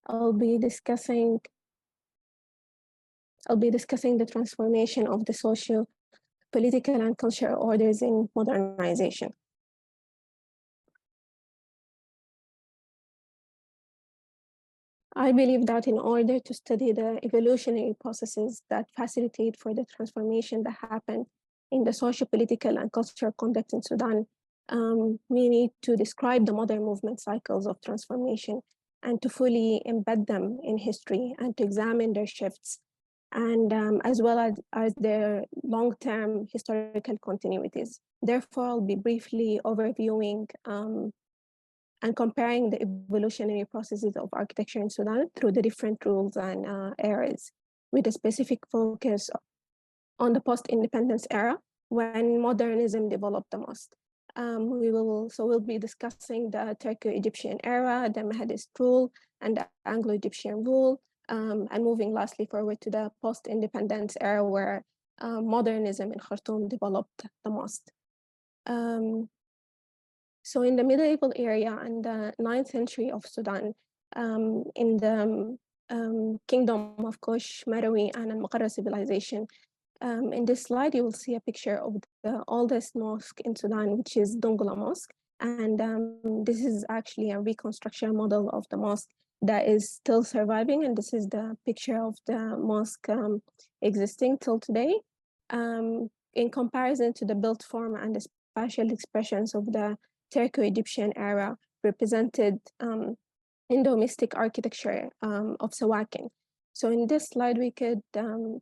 I'll be discussing the transformation of the socio-political and cultural orders in modernization. I believe that in order to study the evolutionary processes that facilitate for the transformation that happened in the socio-political and cultural conduct in Sudan, we need to describe the modern movement cycles of transformation and to fully embed them in history and to examine their shifts and as well as their long-term historical continuities. Therefore, I'll be briefly overviewing and comparing the evolutionary processes of architecture in Sudan through the different rules and eras, with a specific focus on the post-independence era when modernism developed the most. We'll be discussing the Turco-Egyptian era, the Mahadist rule, and the Anglo-Egyptian rule, and moving lastly forward to the post-independence era where modernism in Khartoum developed the most. So in the medieval area and the 9th century of Sudan, in the kingdom of Kush, Marawi, and Al-Muqarra civilization, in this slide, you will see a picture of the oldest mosque in Sudan, which is Dongola Mosque. And this is actually a reconstruction model of the mosque that is still surviving. And this is the picture of the mosque existing till today. In comparison to the built form and the spatial expressions of the Turco-Egyptian era represented Indo-Mystic architecture of Sawakin. So in this slide, we could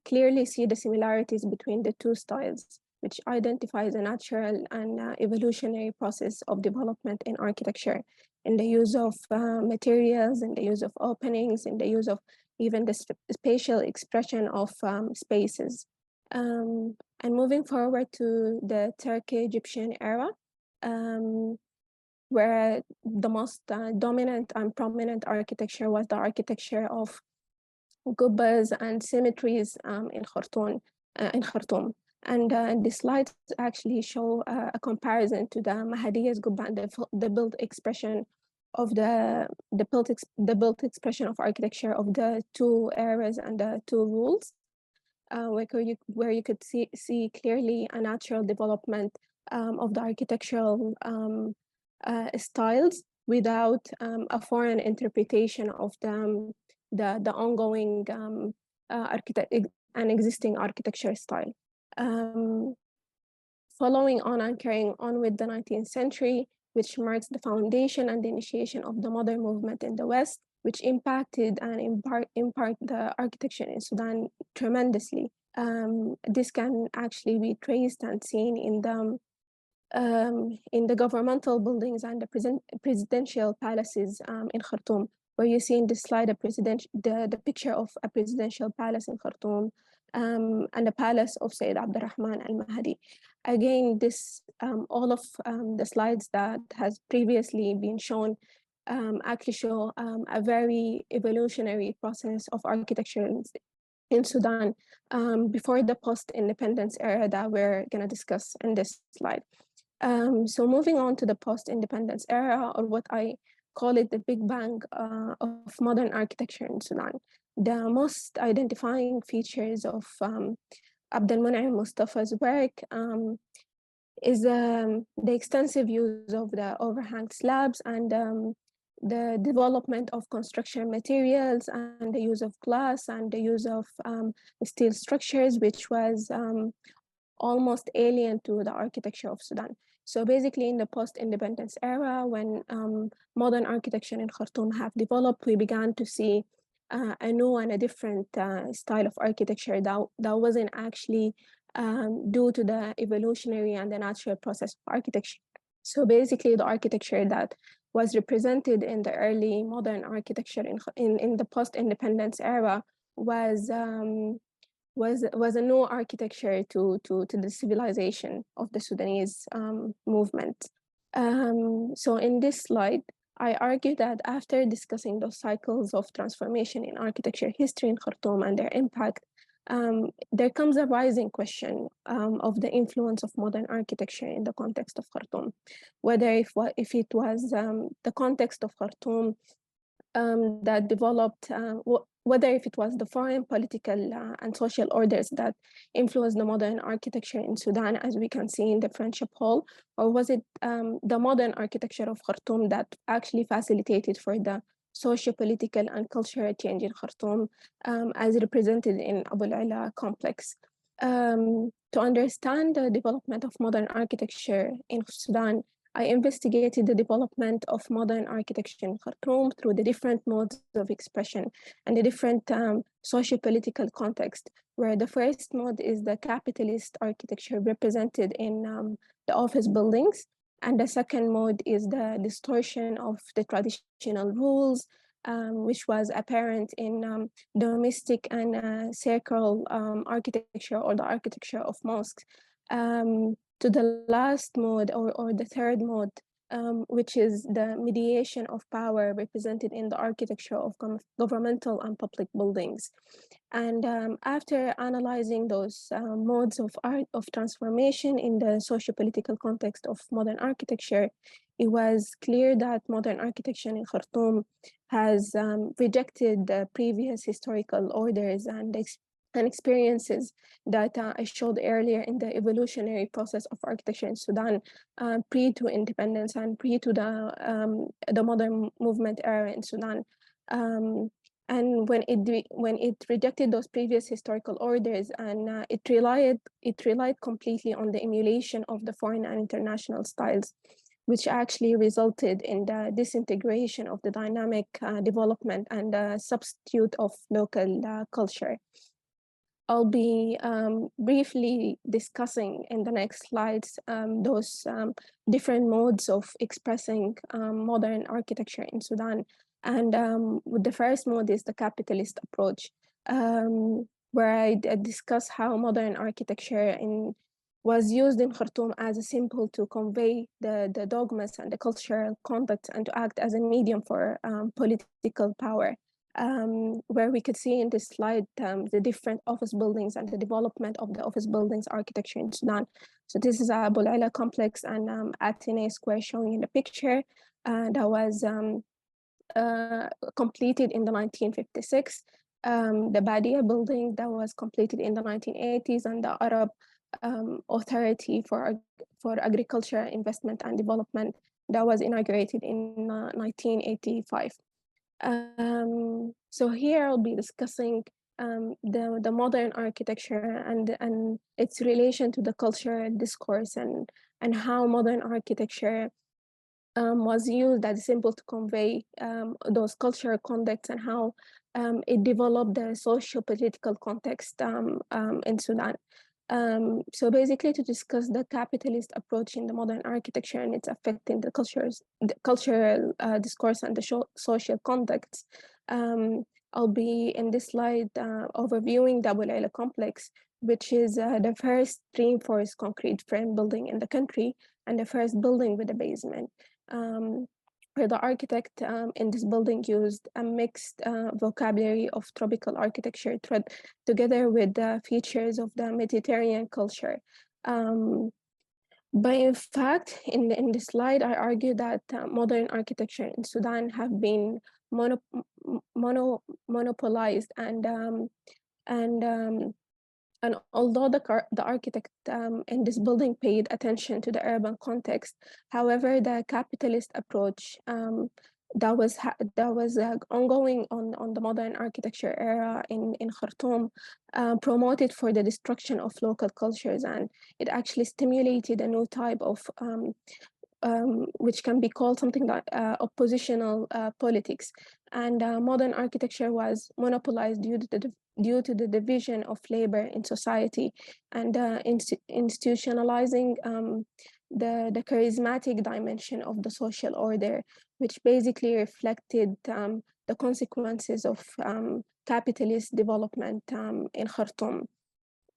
clearly see the similarities between the two styles, which identifies a natural and evolutionary process of development in architecture, in the use of materials, in the use of openings, in the use of even the spatial expression of spaces. And moving forward to the Turco-Egyptian era, where the most dominant and prominent architecture was the architecture of gubbas and symmetries in Khartoum. And the slides actually show a comparison to the Mahdiya's gubba and the built expression of the built expression of architecture of the two eras and the two rules, where you could see clearly a natural development of the architectural styles without a foreign interpretation of the ongoing and existing architecture style. Following on and carrying on with the 19th century, which marks the foundation and the initiation of the modern movement in the West, which impacted and impart the architecture in Sudan tremendously. This can actually be traced and seen in the governmental buildings and the presidential palaces in Khartoum, where you see in this slide the picture of a presidential palace in Khartoum and the palace of Sayyid Abdurrahman al-Mahdi. Again, this all of the slides that has previously been shown actually show a very evolutionary process of architecture in Sudan before the post-independence era that we're going to discuss in this slide. So moving on to the post-independence era, or what I call it the Big Bang of modern architecture in Sudan. The most identifying features of Abdelmounam Mustafa's work is the extensive use of the overhang slabs and the development of construction materials and the use of glass and the use of steel structures, which was almost alien to the architecture of Sudan. So basically in the post-independence era, when modern architecture in Khartoum have developed, we began to see a new and a different style of architecture that wasn't actually due to the evolutionary and the natural process of architecture. So basically the architecture that was represented in the early modern architecture in the post-independence era was a new architecture to the civilization of the Sudanese movement. So in this slide, I argue that after discussing those cycles of transformation in architecture history in Khartoum and their impact, there comes a rising question of the influence of modern architecture in the context of Khartoum, whether if it was the context of Khartoum that developed, whether if it was the foreign political and social orders that influenced the modern architecture in Sudan, as we can see in the friendship hall, or was it the modern architecture of Khartoum that actually facilitated for the socio-political and cultural change in Khartoum, as represented in Abu al-Ala complex. To understand the development of modern architecture in Sudan, I investigated the development of modern architecture in Khartoum through the different modes of expression and the different socio-political context, where the first mode is the capitalist architecture represented in the office buildings, and the second mode is the distortion of the traditional rules, which was apparent in domestic and sacral architecture, or the architecture of mosques, to the last mode, or the third mode, which is the mediation of power represented in the architecture of governmental and public buildings. And after analyzing those modes of transformation in the socio-political context of modern architecture, it was clear that modern architecture in Khartoum has rejected the previous historical orders and experiences that I showed earlier in the evolutionary process of architecture in Sudan, pre to independence and pre to the modern movement era in Sudan. And when it rejected those previous historical orders, and it relied completely on the emulation of the foreign and international styles, which actually resulted in the disintegration of the dynamic development and the substitute of local culture. I'll be briefly discussing in the next slides those different modes of expressing modern architecture in Sudan. And the first mode is the capitalist approach, where I discuss how modern architecture was used in Khartoum as a symbol to convey the dogmas and the cultural conduct, and to act as a medium for political power. Where we could see in this slide the different office buildings and the development of the office buildings architecture in Sudan. So this is Abu al-Ala complex and Atene Square showing in the picture that was completed in the 1956. The Badia building that was completed in the 1980s, and the Arab Authority for Agriculture, Investment and Development that was inaugurated in 1985. So here I'll be discussing the modern architecture and its relation to the cultural discourse, and how modern architecture was used as a symbol to convey those cultural contexts, and how it developed the socio-political context in Sudan. So basically, to discuss the capitalist approach in the modern architecture and its effect in the cultural discourse and the social contexts, I'll be in this slide overviewing the Abu al-Ala complex, which is the first reinforced concrete frame building in the country, and the first building with a basement. Where the architect in this building used a mixed vocabulary of tropical architecture together with the features of the Mediterranean culture. But in fact, in this slide, I argue that modern architecture in Sudan have been monopolized, and although the architect in this building paid attention to the urban context, however, the capitalist approach that was ongoing on the modern architecture era in Khartoum promoted for the destruction of local cultures, and it actually stimulated a new type of which can be called something like oppositional politics. And modern architecture was monopolized due to the division of labor in society, and institutionalizing the charismatic dimension of the social order, which basically reflected the consequences of capitalist development in Khartoum.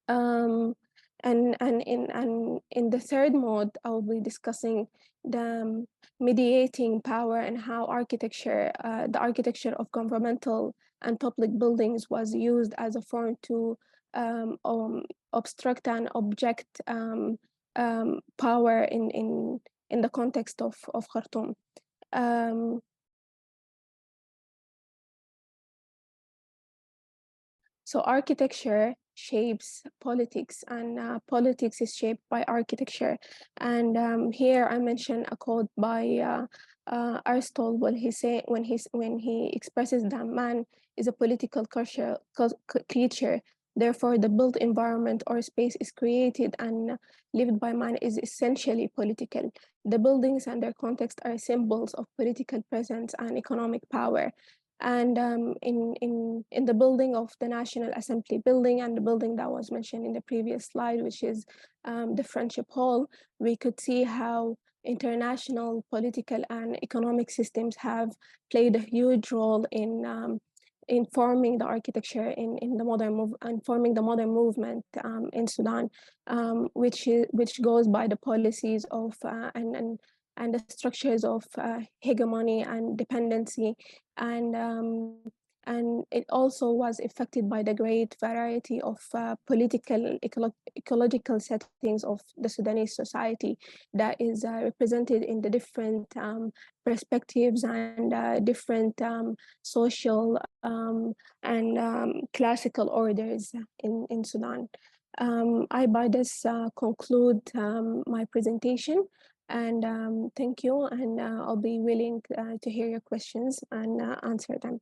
And in the third mode, I will be discussing the mediating power, and how the architecture of governmental and public buildings was used as a form to obstruct and object power in the context of Khartoum. So architecture shapes politics, and politics is shaped by architecture. And here I mention a quote by Aristotle when he expresses that man is a political creature. Therefore, the built environment or space is created and lived by man is essentially political. The buildings and their context are symbols of political presence and economic power. And in the building of the National Assembly building and the building that was mentioned in the previous slide, which is the Friendship Hall, we could see how international political and economic systems have played a huge role in forming the architecture in the forming the modern movement in Sudan, which goes by the policies of and the structures of hegemony and dependency, and it also was affected by the great variety of political ecological settings of the Sudanese society that is represented in the different perspectives and different social and classical orders in Sudan. I by this conclude my presentation, and thank you, and I'll be willing to hear your questions and answer them.